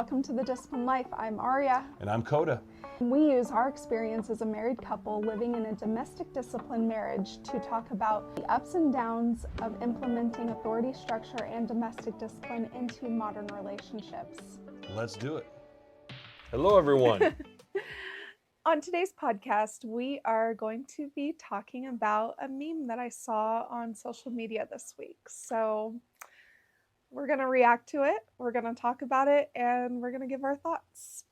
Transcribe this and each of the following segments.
Welcome to The Disciplined Life. I'm Aria. And I'm Coda. We use our experience as a married couple living in a domestic discipline marriage to talk about the ups and downs of implementing authority structure and domestic discipline into modern relationships. Let's do it. Hello, everyone. On today's podcast, we are going to be talking about a meme that I saw on social media this week. So we're going to react to it, we're going to talk about it, and we're going to give our thoughts.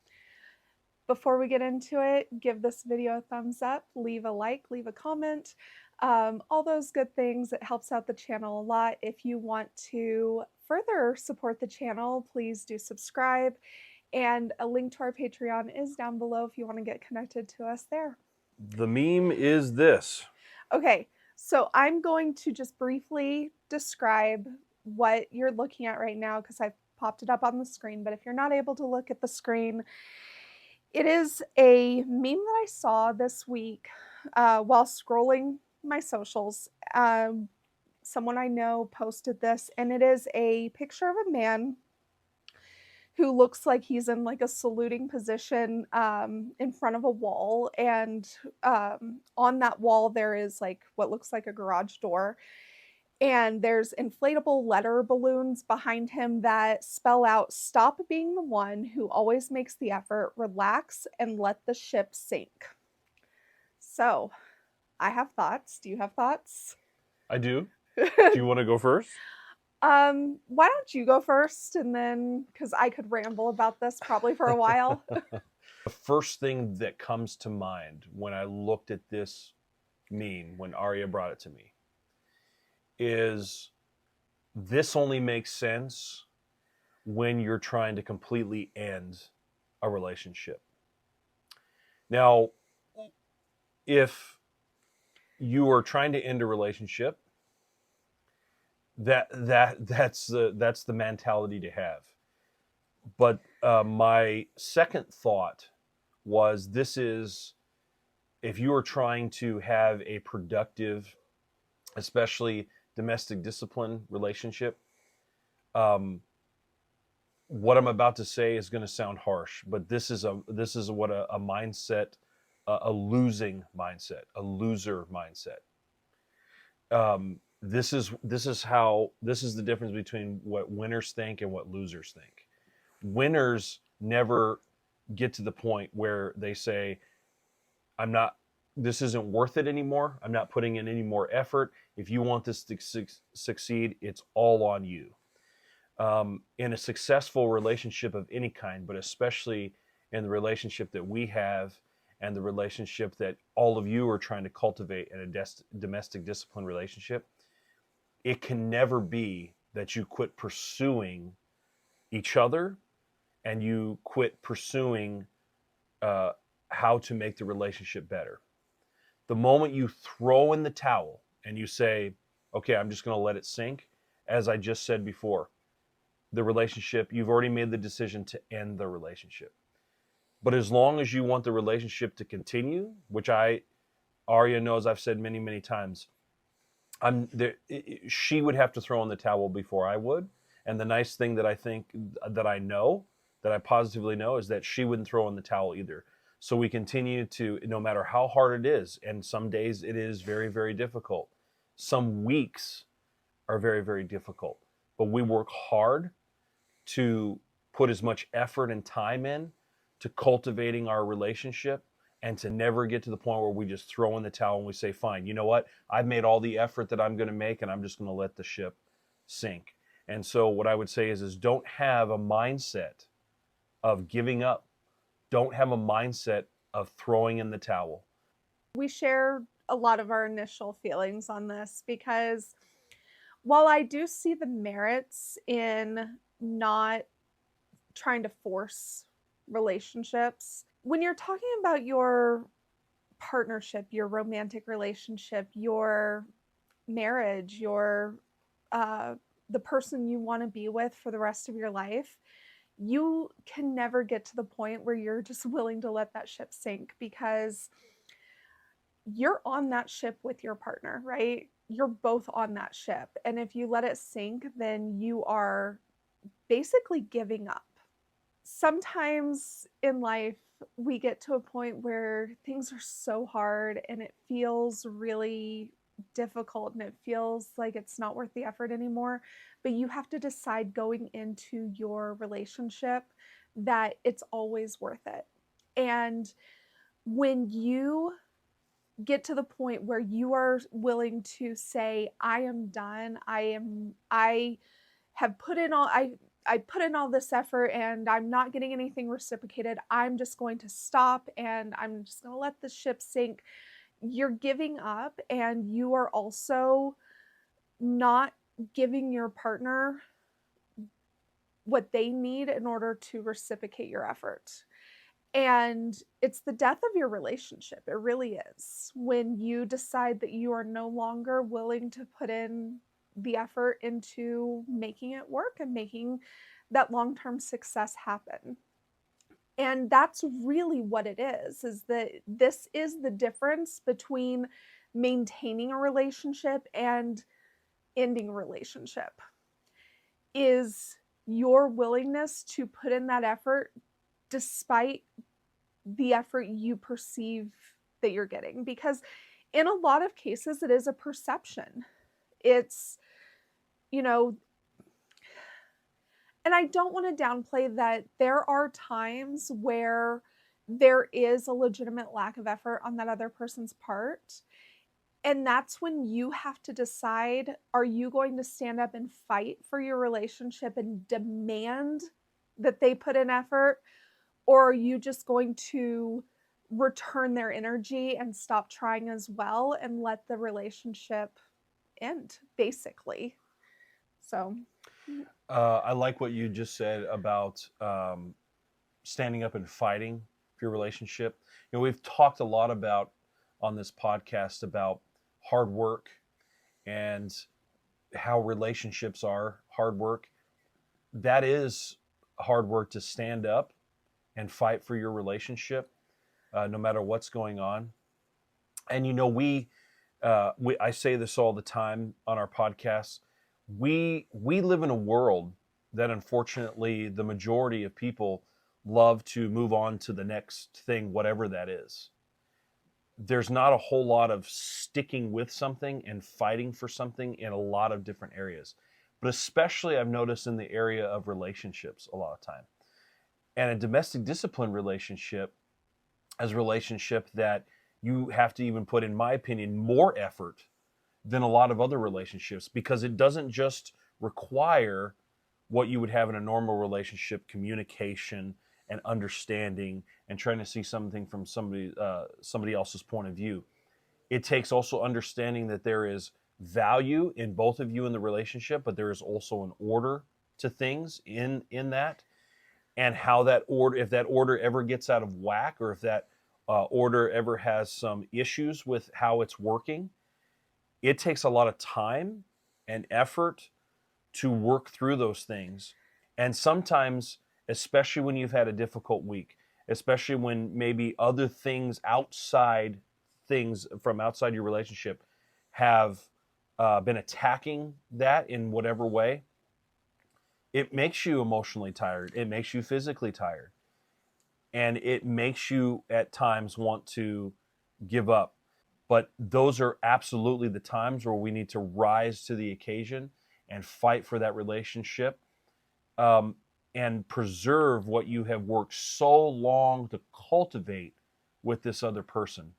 Before we get into it, give this video a thumbs up, leave a like, leave a comment, all those good things. It helps out the channel a lot. If you want to further support the channel, please do subscribe. And a link to our Patreon is down below if you want to get connected to us there. The meme is this. Okay, so I'm going to just briefly describe what you're looking at right now because I've popped it up on the screen. But if you're not able to look at the screen, it is a meme that I saw this week while scrolling my socials. Someone I know posted this, and it is a picture of a man who looks like he's in like a saluting position in front of a wall. And on that wall, there is like what looks like a garage door. And there's inflatable letter balloons behind him that spell out, "Stop being the one who always makes the effort, relax and let the ship sink." So I have thoughts. Do you have thoughts? I do. Do you want to go first? Why don't you go first, and then, because I could ramble about this probably for a while. The first thing that comes to mind when I looked at this meme, when Aria brought it to me, is this only makes sense when you're trying to completely end a relationship. Now, if you are trying to end a relationship, that's the mentality to have. But my second thought was, this is, if you are trying to have a productive, especially domestic discipline relationship, what I'm about to say is going to sound harsh, but this is what a mindset, a losing mindset, a loser mindset. This is the difference between what winners think and what losers think. Winners never get to the point where they say, this isn't worth it anymore. I'm not putting in any more effort. If you want this to succeed, it's all on you. In a successful relationship of any kind, but especially in the relationship that we have and the relationship that all of you are trying to cultivate in a domestic discipline relationship, it can never be that you quit pursuing each other and you quit pursuing how to make the relationship better. The moment you throw in the towel and you say, okay, I'm just going to let it sink, as I just said before, the relationship, you've already made the decision to end the relationship. But as long as you want the relationship to continue, which Aria knows I've said many, many times, she would have to throw in the towel before I would. And the nice thing that I positively know, is that she wouldn't throw in the towel either. So we continue to, no matter how hard it is, and some days it is very, very difficult. Some weeks are very, very difficult. But we work hard to put as much effort and time in to cultivating our relationship, and to never get to the point where we just throw in the towel and we say, fine, you know what? I've made all the effort that I'm going to make, and I'm just going to let the ship sink. And so what I would say is don't have a mindset of giving up. Don't have a mindset of throwing in the towel. We share a lot of our initial feelings on this because while I do see the merits in not trying to force relationships, when you're talking about your partnership, your romantic relationship, your marriage, your the person you want to be with for the rest of your life, you can never get to the point where you're just willing to let that ship sink, because you're on that ship with your partner, right? You're both on that ship. And if you let it sink, then you are basically giving up. sometimes in life we get to a point where things are so hard and it feels really difficult and it feels like it's not worth the effort anymore. But you have to decide going into your relationship that it's always worth it. And when you get to the point where you are willing to say, I am done, I have put in all I put in all this effort and I'm not getting anything reciprocated. I'm just going to stop and I'm just going to let the ship sink. You're giving up and you are also not giving your partner what they need in order to reciprocate your effort. And it's the death of your relationship. It really is. When you decide that you are no longer willing to put in the effort into making it work and making that long-term success happen. And that's really what it is that this is the difference between maintaining a relationship and ending a relationship is your willingness to put in that effort despite the effort you perceive that you're getting. Because in a lot of cases, it is a perception. It's, you know, and I don't want to downplay that there are times where there is a legitimate lack of effort on that other person's part. And that's when you have to decide, are you going to stand up and fight for your relationship and demand that they put in effort? Or are you just going to return their energy and stop trying as well and let the relationship end, basically? So, I like what you just said about standing up and fighting for your relationship. We've talked a lot about on this podcast about hard work and how relationships are hard work. That is hard work to stand up and fight for your relationship, no matter what's going on. And I say this all the time on our podcast. We live in a world that unfortunately the majority of people love to move on to the next thing, whatever that is. There's not a whole lot of sticking with something and fighting for something in a lot of different areas, but especially I've noticed in the area of relationships a lot of time. And a domestic discipline relationship is a relationship that you have to even put, in my opinion, more effort than a lot of other relationships, because it doesn't just require what you would have in a normal relationship: communication and understanding and trying to see something from somebody else's point of view. It takes also understanding that there is value in both of you in the relationship, but there is also an order to things in that, and how that order, if that order ever gets out of whack, or if that order ever has some issues with how it's working, it takes a lot of time and effort to work through those things. And sometimes, especially when you've had a difficult week, especially when maybe other things from outside your relationship have been attacking that in whatever way, it makes you emotionally tired. It makes you physically tired. And it makes you at times want to give up. But those are absolutely the times where we need to rise to the occasion and fight for that relationship, and preserve what you have worked so long to cultivate with this other person.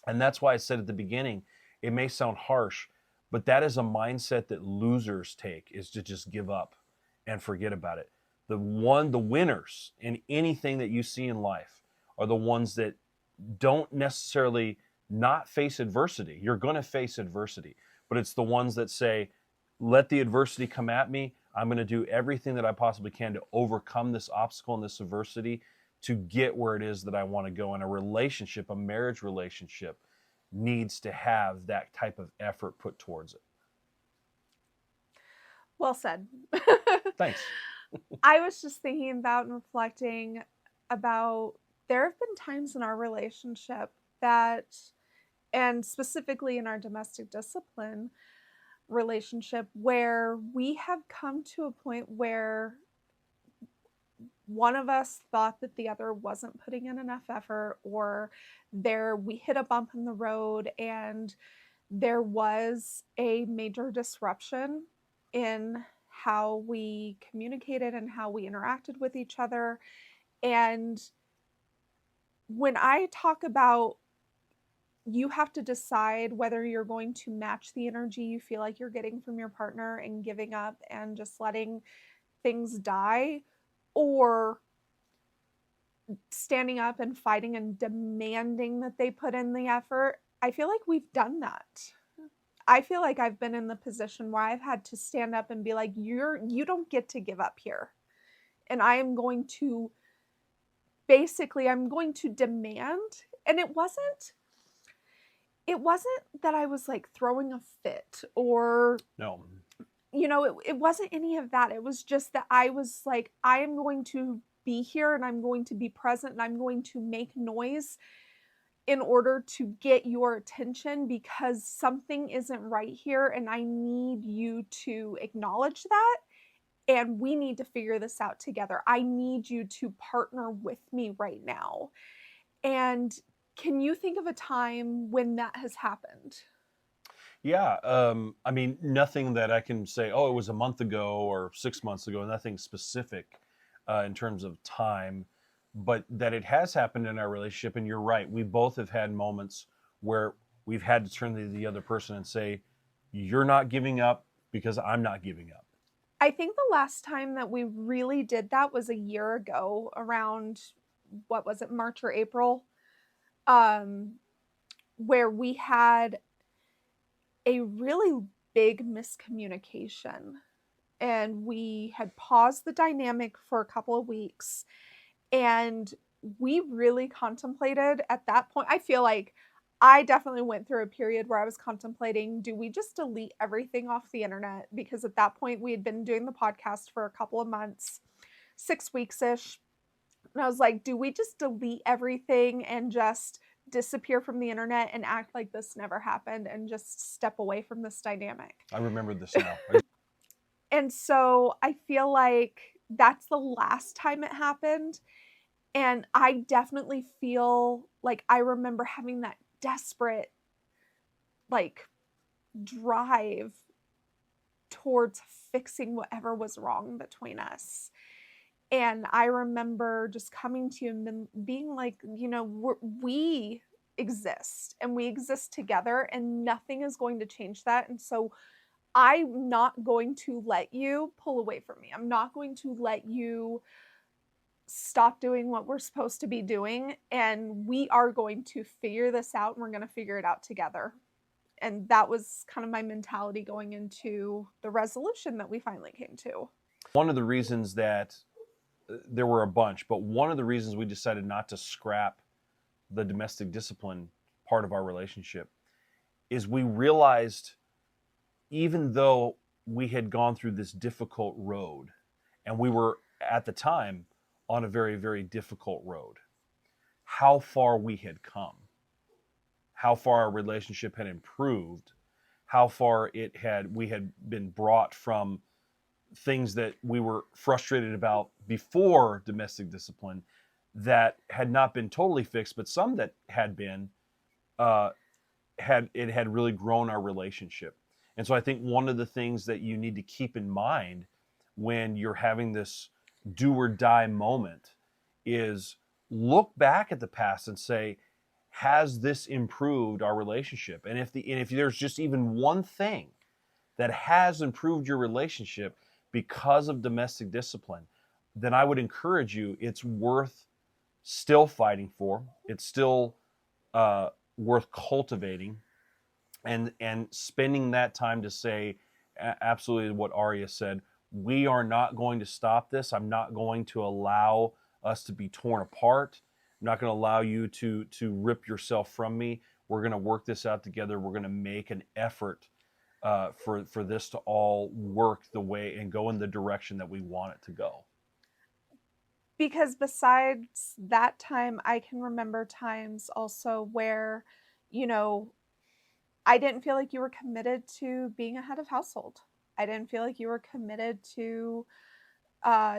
And that's why I said at the beginning, it may sound harsh, but that is a mindset that losers take, is to just give up and forget about it. The winners in anything that you see in life are the ones that don't necessarily not face adversity. You're going to face adversity, but it's the ones that say, let the adversity come at me. I'm going to do everything that I possibly can to overcome this obstacle and this adversity to get where it is that I want to go. And a relationship, a marriage relationship, needs to have that type of effort put towards it. well said. Thanks. I was just thinking about and reflecting about, there have been times in our relationship that, and specifically in our domestic discipline relationship, where we have come to a point where one of us thought that the other wasn't putting in enough effort, or we hit a bump in the road and there was a major disruption in how we communicated and how we interacted with each other. And when I talk about, you have to decide whether you're going to match the energy you feel like you're getting from your partner and giving up and just letting things die, or standing up and fighting and demanding that they put in the effort. I feel like we've done that. I feel like I've been in the position where I've had to stand up and be like, you don't get to give up here. And I am going to, basically, I'm going to demand. And it wasn't that I was like throwing a fit, or No. it wasn't any of that. It was just that I was like, I am going to be here and I'm going to be present and I'm going to make noise in order to get your attention, because something isn't right here and I need you to acknowledge that, and we need to figure this out together. I need you to partner with me right now. And can you think of a time when that has happened? Yeah. I mean, nothing that I can say, oh, it was a month ago or 6 months ago, nothing specific in terms of time, but that it has happened in our relationship. And you're right. We both have had moments where we've had to turn to the other person and say, you're not giving up because I'm not giving up. I think the last time that we really did that was a year ago, around, what was it, March or April, um, where we had a really big miscommunication, and we had paused the dynamic for a couple of weeks, and we really contemplated at that point. I feel like I definitely went through a period where I was contemplating, do we just delete everything off the internet? Because at that point we had been doing the podcast for a couple of months, 6 weeks ish. And I was like, do we just delete everything and just disappear from the internet and act like this never happened and just step away from this dynamic? I remember this now. And so I feel like that's the last time it happened. And I definitely feel like I remember having that desperate, like, drive towards fixing whatever was wrong between us. And I remember just coming to you and being like, we exist and we exist together, and nothing is going to change that. And so I'm not going to let you pull away from me. I'm not going to let you stop doing what we're supposed to be doing. And we are going to figure this out, and we're going to figure it out together. And that was kind of my mentality going into the resolution that we finally came to. One of the reasons that there were a bunch, but one of the reasons we decided not to scrap the domestic discipline part of our relationship is we realized, even though we had gone through this difficult road, and we were at the time on a very, very difficult road, how far we had come, how far our relationship had improved, how far we had been brought from things that we were frustrated about before domestic discipline that had not been totally fixed, but some that had been, uh, had really grown our relationship. And so I think one of the things that you need to keep in mind when you're having this do or die moment is look back at the past and say, has this improved our relationship? And if there's just even one thing that has improved your relationship because of domestic discipline, then I would encourage you, it's worth still fighting for. It's still worth cultivating, and spending that time to say absolutely what Arya said. We are not going to stop this. I'm not going to allow us to be torn apart. I'm not going to allow you to rip yourself from me. We're going to work this out together. We're going to make an effort for this to all work the way and go in the direction that we want it to go. Because besides that time, I can remember times also where, you know, I didn't feel like you were committed to being a head of household. I didn't feel like you were committed to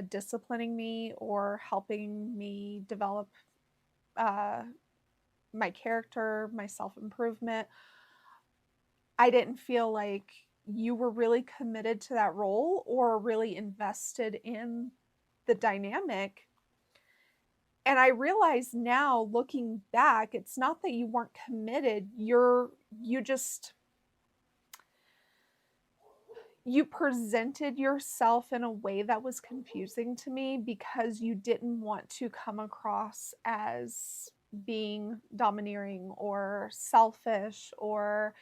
disciplining me or helping me develop uh, my character, my self improvement, I didn't feel like you were really committed to that role or really invested in the dynamic. And I realize now, looking back, it's not that you weren't committed. You just, you presented yourself in a way that was confusing to me because you didn't want to come across as being domineering or selfish or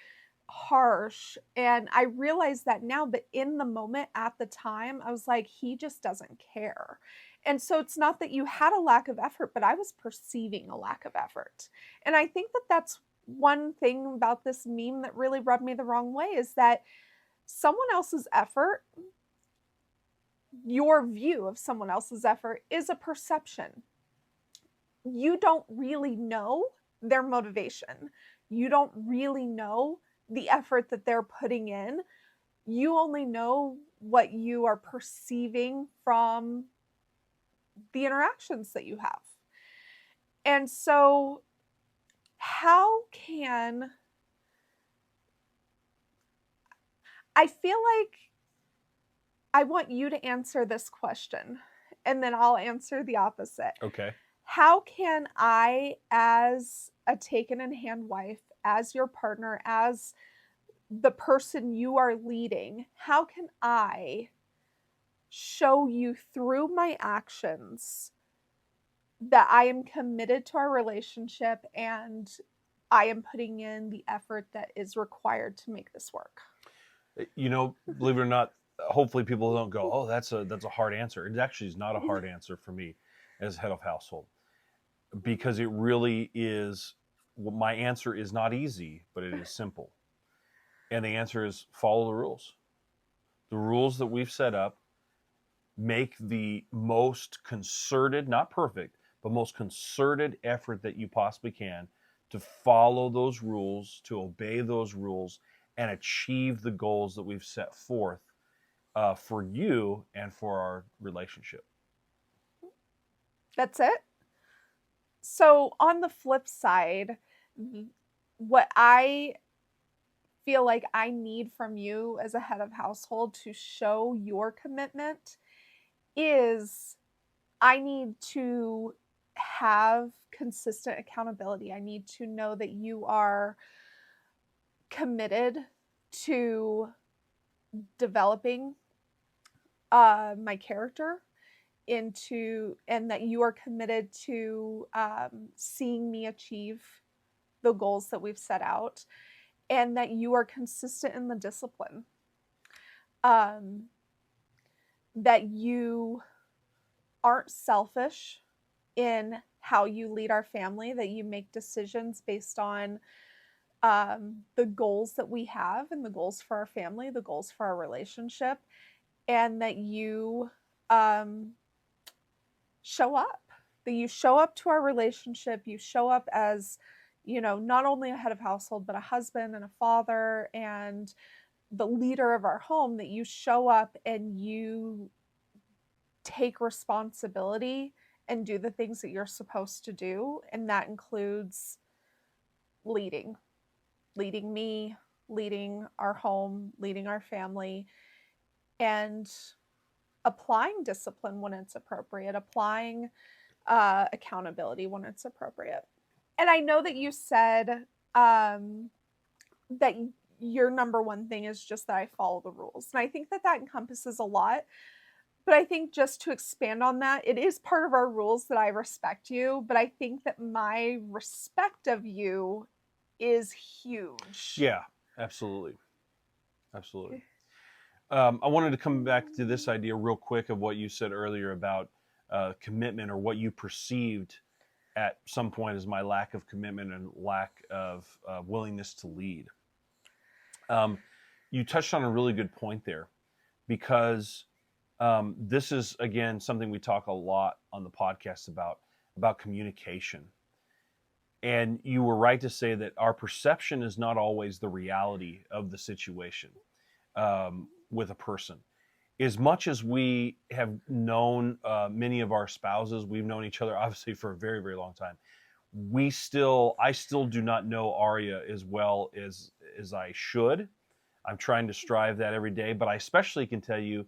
harsh. And I realize that now, but in the moment at the time, I was like, he just doesn't care. And so it's not that you had a lack of effort, but I was perceiving a lack of effort. And I think that that's one thing about this meme that really rubbed me the wrong way, is that someone else's effort, your view of someone else's effort, is a perception. You don't really know their motivation. You don't really know the effort that they're putting in. You only know what you are perceiving from the interactions that you have. And so, how can I feel like I want you to answer this question and then I'll answer the opposite. Okay. How can I, as a taken in hand wife, as your partner, as the person you are leading, how can I show you through my actions that I am committed to our relationship and I am putting in the effort that is required to make this work? You know, believe it or not, hopefully people don't go, "Oh, that's a hard answer." It actually is not a hard answer for me as head of household, because it really is. Well, my answer is not easy, but it is simple. And the answer is follow the rules. The rules that we've set up, make the most concerted, not perfect, but most concerted effort that you possibly can to follow those rules, to obey those rules, and achieve the goals that we've set forth for you and for our relationship. That's it. So, on the flip side, what I feel like I need from you as a head of household to show your commitment is I need to have consistent accountability. I need to know that you are committed to developing my character into, and that you are committed to seeing me achieve the goals that we've set out, and that you are consistent in the discipline. Um, that you aren't selfish in how you lead our family, that you make decisions based on the goals that we have and the goals for our family, the goals for our relationship, and that you show up, that you show up to our relationship, you show up as, you know, not only a head of household, but a husband and a father and the leader of our home, that you show up and you take responsibility and do the things that you're supposed to do. And that includes leading me, leading our home, leading our family, and applying discipline when it's appropriate, applying accountability when it's appropriate. And I know that you said that your number one thing is just that I follow the rules. And I think that that encompasses a lot. But I think just to expand on that, it is part of our rules that I respect you. But I think that my respect of you is huge. Yeah, absolutely. Absolutely. I wanted to come back to this idea real quick of what you said earlier about commitment, or what you perceived at some point as my lack of commitment and lack of willingness to lead. You touched on a really good point there, because this is, again, something we talk a lot on the podcast about communication. And you were right to say that our perception is not always the reality of the situation with a person. as much as we have known many of our spouses, we've known each other obviously for a very, very long time. I still do not know Aria as well as I should. I'm trying to strive that every day, but I especially can tell you,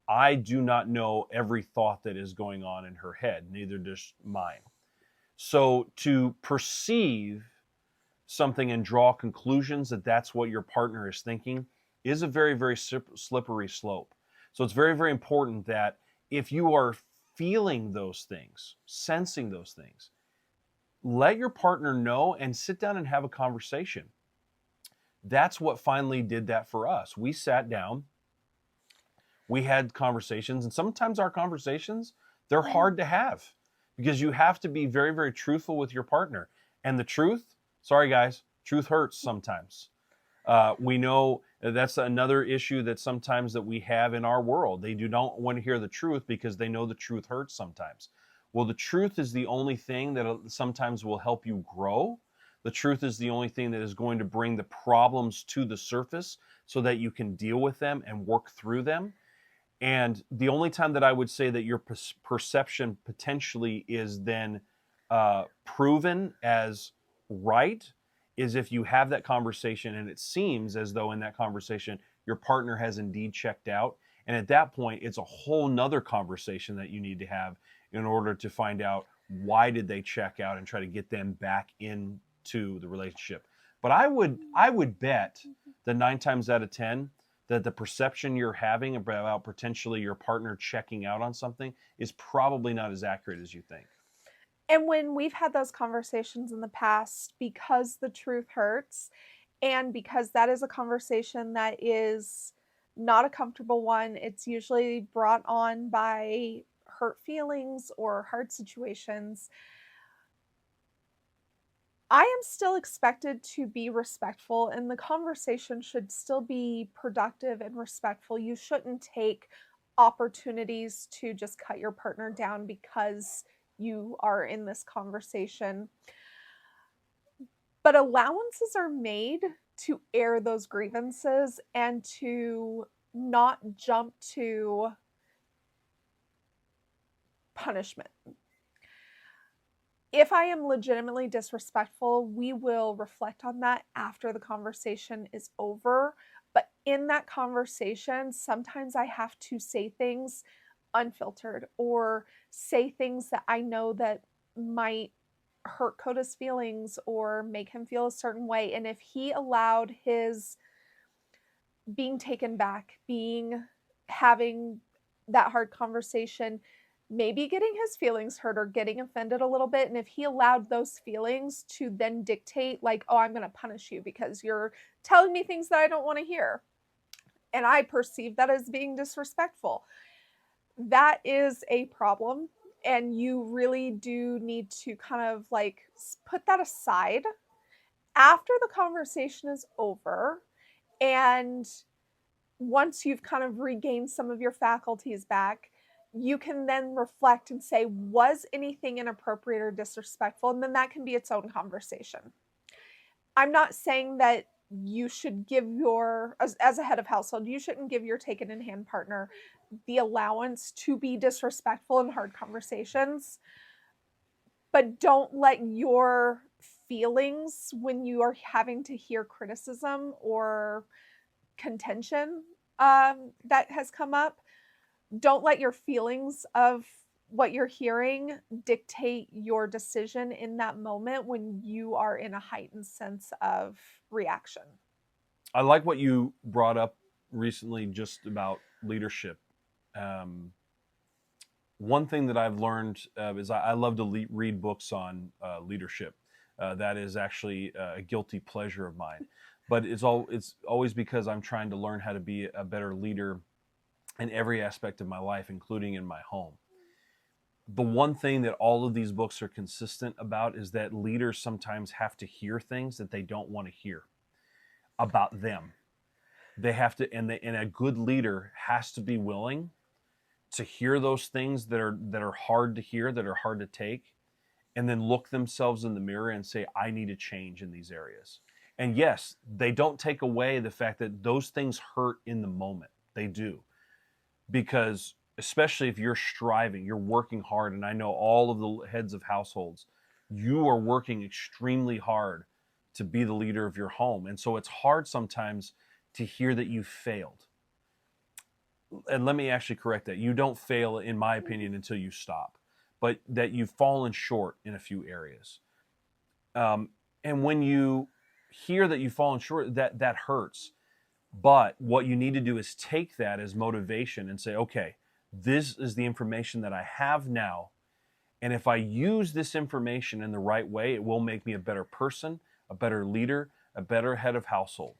I do not know every thought that is going on in her head, neither does mine. So to perceive something and draw conclusions that that's what your partner is thinking is a very, very slippery slope. So it's very, very important that if you are feeling those things, sensing those things, let your partner know and sit down and have a conversation. That's what finally did that for us. We sat down, we had conversations, and sometimes our conversations, they're hard to have because you have to be very, very truthful with your partner. And the truth, sorry guys, truth hurts sometimes. We know that's another issue that sometimes that we have in our world. They do not want to hear the truth because they know the truth hurts sometimes. Well, the truth is the only thing that sometimes will help you grow. The truth is the only thing that is going to bring the problems to the surface so that you can deal with them and work through them. And the only time that I would say that your perception potentially is then proven as right is if you have that conversation and it seems as though in that conversation your partner has indeed checked out. And at that point, it's a whole nother conversation that you need to have in order to find out why did they check out and try to get them back into the relationship. But I would bet that 9 times out of 10 that the perception you're having about potentially your partner checking out on something is probably not as accurate as you think. And when we've had those conversations in the past, because the truth hurts, and because that is a conversation that is not a comfortable one, it's usually brought on by hurt feelings or hard situations. I am still expected to be respectful, and the conversation should still be productive and respectful. You shouldn't take opportunities to just cut your partner down because you are in this conversation. But allowances are made to air those grievances and to not jump to punishment. If I am legitimately disrespectful, we will reflect on that after the conversation is over. But in that conversation, sometimes I have to say things unfiltered or say things that I know that might hurt Coda's feelings or make him feel a certain way. And if he allowed his being taken back, being having that hard conversation, maybe getting his feelings hurt or getting offended a little bit. And if he allowed those feelings to then dictate, like, oh, I'm going to punish you because you're telling me things that I don't want to hear, and I perceive that as being disrespectful, that is a problem. And you really do need to kind of like put that aside after the conversation is over. And once you've kind of regained some of your faculties back, you can then reflect and say, was anything inappropriate or disrespectful? And then that can be its own conversation. I'm not saying that you should give as a head of household, you shouldn't give your taken in hand partner the allowance to be disrespectful in hard conversations, but don't let your feelings when you are having to hear criticism or contention that has come up, don't let your feelings of what you're hearing dictate your decision in that moment when you are in a heightened sense of reaction. I like what you brought up recently just about leadership. Um, One thing that I've learned is I love to read books on leadership. That is actually a guilty pleasure of mine. But it's always because I'm trying to learn how to be a better leader in every aspect of my life, including in my home. The one thing that all of these books are consistent about is that leaders sometimes have to hear things that they don't want to hear about them. They have to, and a good leader has to be willing to hear those things that are hard to hear, that are hard to take, and then look themselves in the mirror and say, I need to change in these areas. And yes, they don't take away the fact that those things hurt in the moment. They do. because especially if you're striving, you're working hard, and I know all of the heads of households, you are working extremely hard to be the leader of your home. And so it's hard sometimes to hear that you failed. And let me actually correct that. You don't fail, in my opinion, until you stop, but that you've fallen short in a few areas. And when you hear that you've fallen short, that hurts. But what you need to do is take that as motivation and say, okay, this is the information that I have now. And if I use this information in the right way, it will make me a better person, a better leader, a better head of household.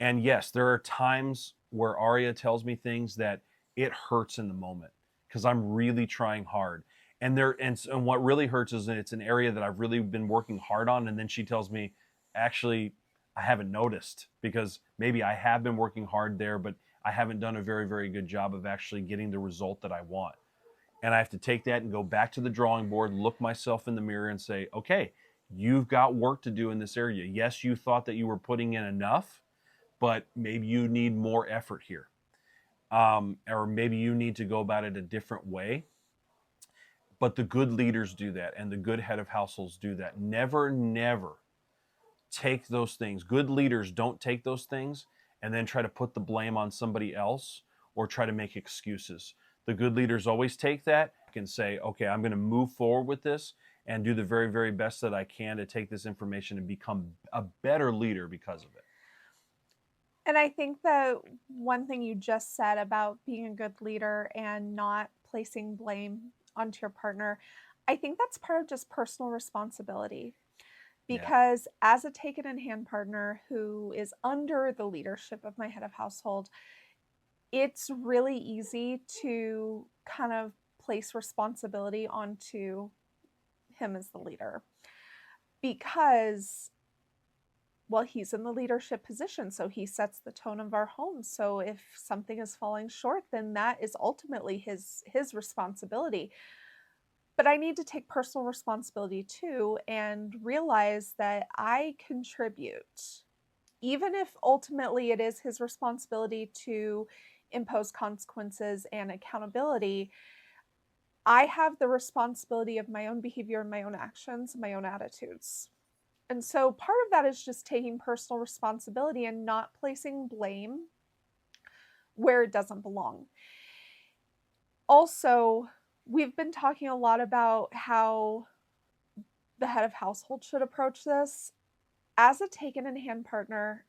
And yes, there are times where Aria tells me things that it hurts in the moment because I'm really trying hard. And what really hurts is that it's an area that I've really been working hard on, and then she tells me, actually, I haven't noticed because maybe I have been working hard there, but I haven't done a very, very good job of actually getting the result that I want. And I have to take that and go back to the drawing board, look myself in the mirror and say, okay, you've got work to do in this area. Yes, you thought that you were putting in enough, but maybe you need more effort here. Or maybe you need to go about it a different way. But the good leaders do that, and the good head of households do that. Never, never take those things. Good leaders don't take those things and then try to put the blame on somebody else or try to make excuses. The good leaders always take that and say, okay, I'm going to move forward with this and do the very, very best that I can to take this information and become a better leader because of it. And I think that one thing you just said about being a good leader and not placing blame onto your partner, I think that's part of just personal responsibility. Yeah. Because as a taken in hand partner who is under the leadership of my head of household, it's really easy to kind of place responsibility onto him as the leader because, well, he's in the leadership position, so he sets the tone of our home. So if something is falling short, then that is ultimately his responsibility. But I need to take personal responsibility too and realize that I contribute. Even if ultimately it is his responsibility to impose consequences and accountability, I have the responsibility of my own behavior and my own actions, my own attitudes. And so part of that is just taking personal responsibility and not placing blame where it doesn't belong. Also, we've been talking a lot about how the head of household should approach this. As a taken in hand partner,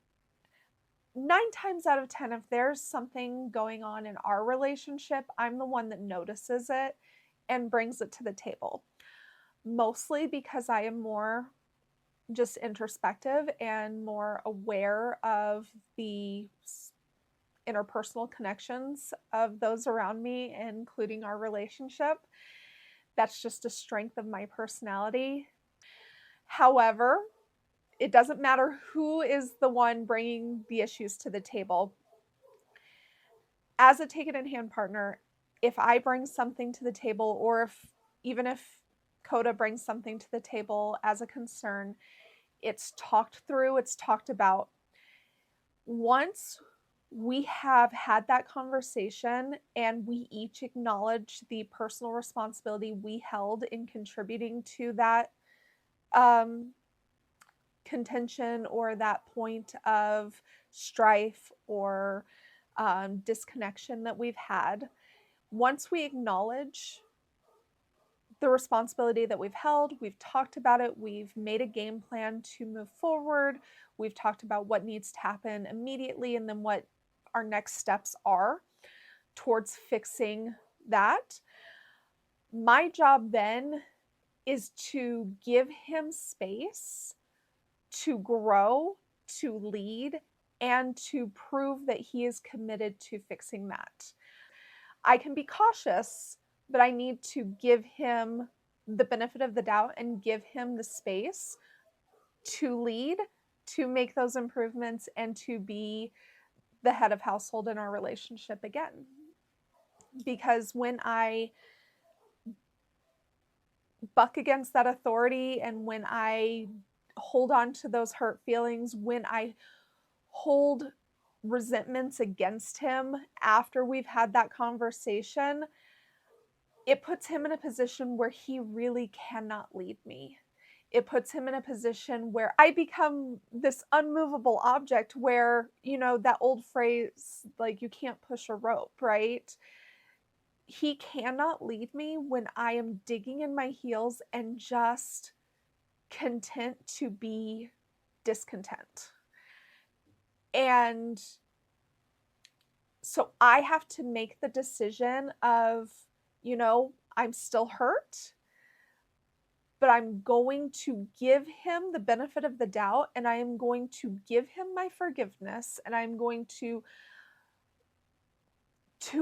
9 times out of 10, if there's something going on in our relationship, I'm the one that notices it and brings it to the table. Mostly because I am more just introspective and more aware of the interpersonal connections of those around me, including our relationship. That's just a strength of my personality. However, it doesn't matter who is the one bringing the issues to the table. As a take it in hand partner, if I bring something to the table, or even if Coda brings something to the table as a concern, it's talked through, it's talked about. Once we have had that conversation and we each acknowledge the personal responsibility we held in contributing to that um, contention or that point of strife or disconnection that we've had, once we acknowledge the responsibility that we've held, we've talked about it, we've made a game plan to move forward, we've talked about what needs to happen immediately and then what our next steps are towards fixing that. My job then is to give him space to grow, to lead, and to prove that he is committed to fixing that. I can be cautious, but I need to give him the benefit of the doubt and give him the space to lead, to make those improvements, and to be the head of household in our relationship again. Because when I buck against that authority and when I hold on to those hurt feelings, when I hold resentments against him after we've had that conversation, it puts him in a position where he really cannot lead me. It puts him in a position where I become this unmovable object where, that old phrase, like, you can't push a rope, right? He cannot lead me when I am digging in my heels and just content to be discontent. And so I have to make the decision of, I'm still hurt, but I'm going to give him the benefit of the doubt, and I am going to give him my forgiveness, and I'm going to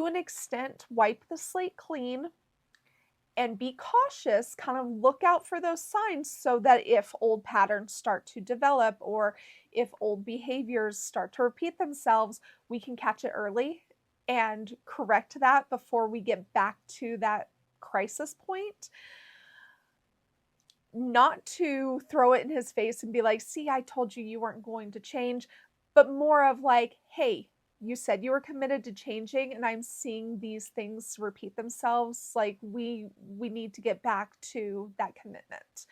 an extent, wipe the slate clean and be cautious, kind of look out for those signs so that if old patterns start to develop or if old behaviors start to repeat themselves, we can catch it early and correct that before we get back to that crisis point. Not to throw it in his face and be like, see, I told you you weren't going to change, but more of like, hey, you said you were committed to changing and I'm seeing these things repeat themselves. Like we need to get back to that commitment.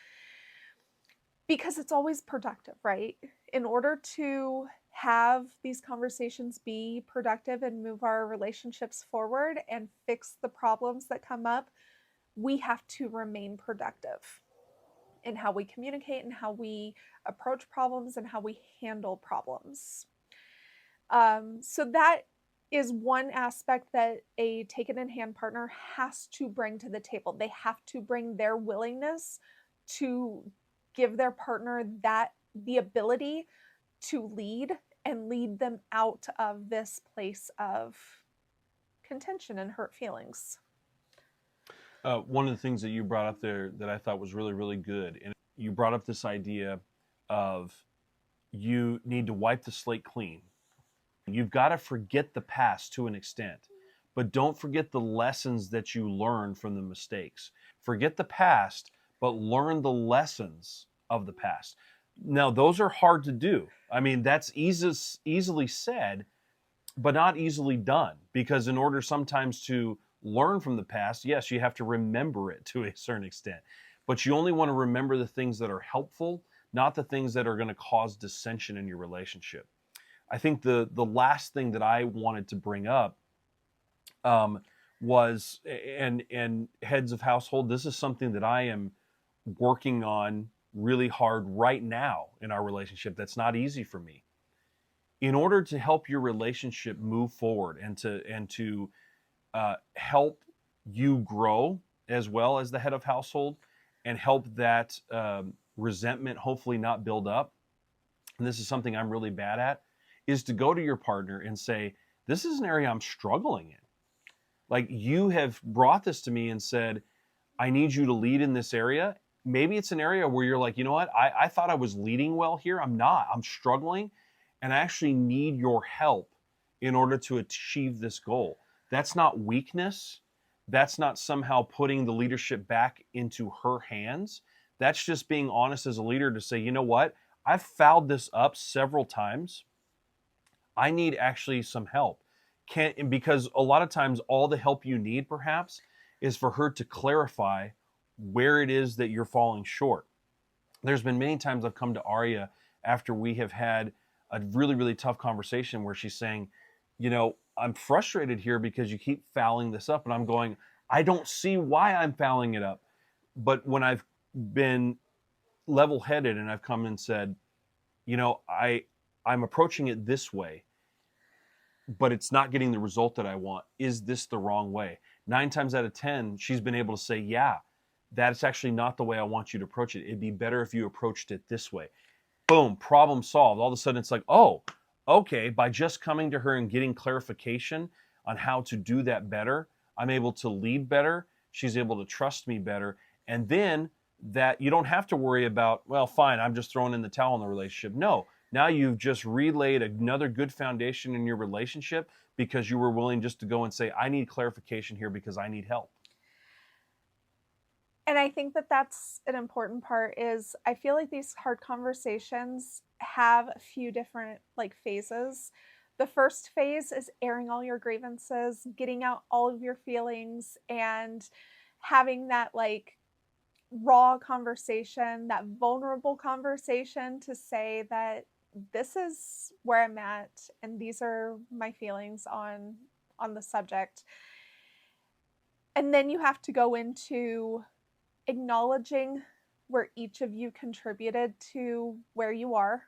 Because it's always productive, right? In order to have these conversations be productive and move our relationships forward and fix the problems that come up, we have to remain productive in how we communicate and how we approach problems and how we handle problems. So that is one aspect that a take it in hand partner has to bring to the table. They have to bring their willingness to give their partner the ability to lead and lead them out of this place of contention and hurt feelings. One of the things that you brought up there that I thought was really, really good, and you brought up this idea of you need to wipe the slate clean. You've got to forget the past to an extent, but don't forget the lessons that you learned from the mistakes. Forget the past, but learn the lessons of the past. Now, those are hard to do. I mean, that's easily said, but not easily done, because in order sometimes to learn from the past, yes, you have to remember it to a certain extent, but you only want to remember the things that are helpful, not the things that are going to cause dissension in your relationship. I think the last thing that I wanted to bring up was, and heads of household, this is something that I am working on really hard right now in our relationship. That's not easy for me. In order to help your relationship move forward and to help you grow as well as the head of household, and help that resentment hopefully not build up, and this is something I'm really bad at, is to go to your partner and say, this is an area I'm struggling in. Like, you have brought this to me and said, I need you to lead in this area. Maybe it's an area where you're like, you know what, I thought I was leading well here. I'm not. I'm struggling, and I actually need your help in order to achieve this goal. That's not weakness. That's not somehow putting the leadership back into her hands. That's just being honest as a leader to say, you know what, I've fouled this up several times. I need actually some help. Because a lot of times all the help you need perhaps is for her to clarify where it is that you're falling short. There's been many times I've come to Aria after we have had a really, really tough conversation where she's saying, I'm frustrated here because you keep fouling this up. And I'm going, I don't see why I'm fouling it up. But when I've been level-headed and I've come and said, I'm approaching it this way, but it's not getting the result that I want. Is this the wrong way? 9 times out of 10, she's been able to say, yeah, that's actually not the way I want you to approach it. It'd be better if you approached it this way. Boom, problem solved. All of a sudden it's like, oh, okay, by just coming to her and getting clarification on how to do that better, I'm able to lead better. She's able to trust me better. And then that you don't have to worry about, well, fine, I'm just throwing in the towel in the relationship. No, now you've just relayed another good foundation in your relationship because you were willing just to go and say, I need clarification here because I need help. And I think that that's an important part is I feel like these hard conversations have a few different phases. The first phase is airing all your grievances, getting out all of your feelings, and having that like raw conversation, that vulnerable conversation to say that this is where I'm at and these are my feelings on the subject. And then you have to go into acknowledging where each of you contributed to where you are,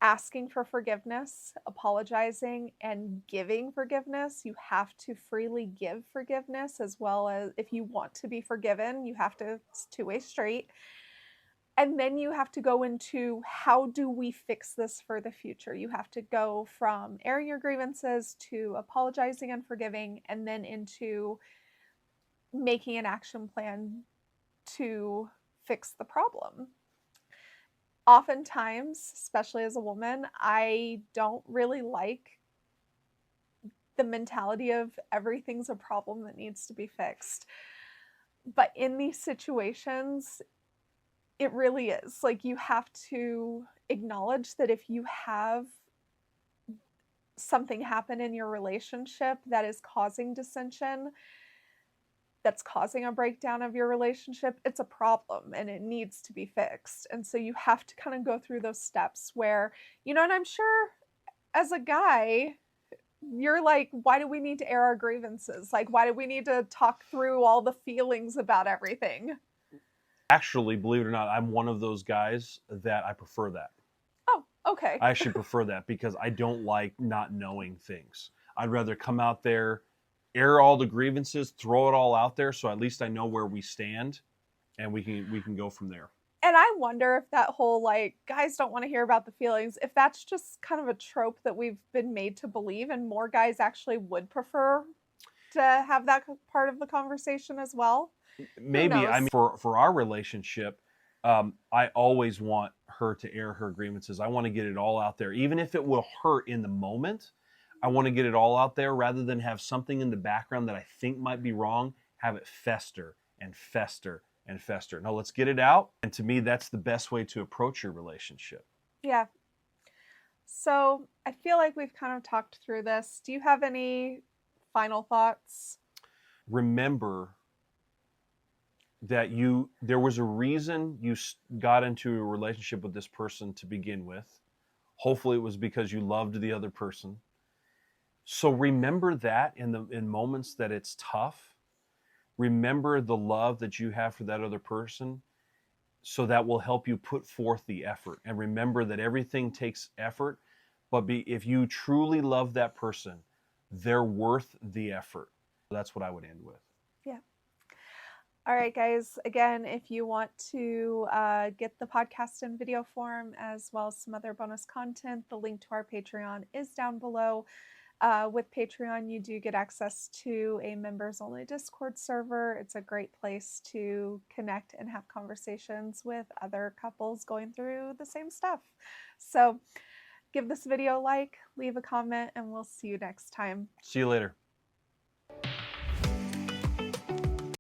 asking for forgiveness, apologizing, and giving forgiveness. You have to freely give forgiveness as well as if you want to be forgiven, you have to, it's two-way street. And then you have to go into how do we fix this for the future? You have to go from airing your grievances to apologizing and forgiving, and then into making an action plan to fix the problem. Oftentimes, especially as a woman, I don't really like the mentality of everything's a problem that needs to be fixed. But in these situations, it really is. Like, you have to acknowledge that if you have something happen in your relationship that is causing dissension, that's causing a breakdown of your relationship, it's a problem and it needs to be fixed. And so you have to kind of go through those steps where, and I'm sure as a guy, you're like, why do we need to air our grievances? Like, why do we need to talk through all the feelings about everything? Actually, believe it or not, I'm one of those guys that I prefer that. Oh, okay. I actually prefer that because I don't like not knowing things. I'd rather come out there, air all the grievances, throw it all out there, so at least I know where we stand, and we can go from there. And I wonder if that whole like guys don't want to hear about the feelings, if that's just kind of a trope that we've been made to believe, and more guys actually would prefer to have that part of the conversation as well. Who Maybe, I knows? mean, for our relationship, I always want her to air her grievances. I want to get it all out there, even if it will hurt in the moment. I want to get it all out there rather than have something in the background that I think might be wrong, have it fester and fester and fester. No, let's get it out. And to me, that's the best way to approach your relationship. Yeah. So I feel like we've kind of talked through this. Do you have any final thoughts? Remember that there was a reason you got into a relationship with this person to begin with. Hopefully it was because you loved the other person. So remember that in moments that it's tough. Remember the love that you have for that other person, so that will help you put forth the effort. And remember that everything takes effort, but if you truly love that person, they're worth the effort. That's what I would end with. Yeah. All right, guys. Again, if you want to get the podcast in video form as well as some other bonus content, the link to our Patreon is down below. With Patreon, you do get access to a members only Discord server. It's a great place to connect and have conversations with other couples going through the same stuff. So give this video a like, leave a comment, and we'll see you next time. See you later.